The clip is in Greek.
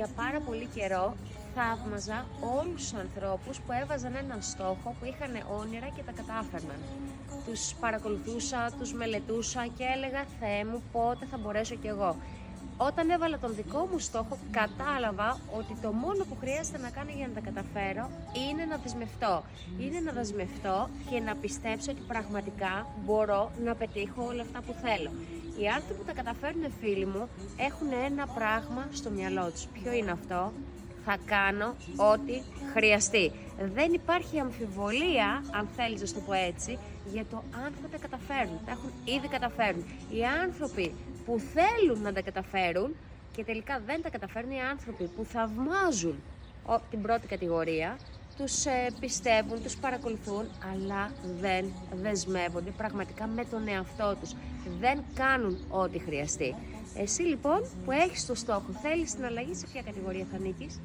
Για πάρα πολύ καιρό θαύμαζα όλους τους ανθρώπους που έβαζαν έναν στόχο, που είχαν όνειρα και τα κατάφερναν. Τους παρακολουθούσα, τους μελετούσα και έλεγα «Θεέ μου, πότε θα μπορέσω κι εγώ». Όταν έβαλα τον δικό μου στόχο, κατάλαβα ότι το μόνο που χρειάζεται να κάνω για να τα καταφέρω είναι να δεσμευτώ. Είναι να δεσμευτώ και να πιστέψω ότι πραγματικά μπορώ να πετύχω όλα αυτά που θέλω. Οι άνθρωποι που τα καταφέρνουν, φίλοι μου, έχουν ένα πράγμα στο μυαλό τους. Ποιο είναι αυτό? Θα κάνω ό,τι χρειαστεί. Δεν υπάρχει αμφιβολία, αν θέλεις να το πω έτσι, για το αν θα τα καταφέρουν. Τα έχουν ήδη καταφέρουν. Οι άνθρωποι που θέλουν να τα καταφέρουν και τελικά δεν τα καταφέρνουν, οι άνθρωποι που θαυμάζουν την πρώτη κατηγορία, τους πιστεύουν, τους παρακολουθούν, αλλά δεν δεσμεύονται πραγματικά με τον εαυτό τους. Δεν κάνουν ό,τι χρειαστεί. Εσύ λοιπόν που έχεις το στόχο, θέλεις την αλλαγή, σε ποια κατηγορία θα νίκεις?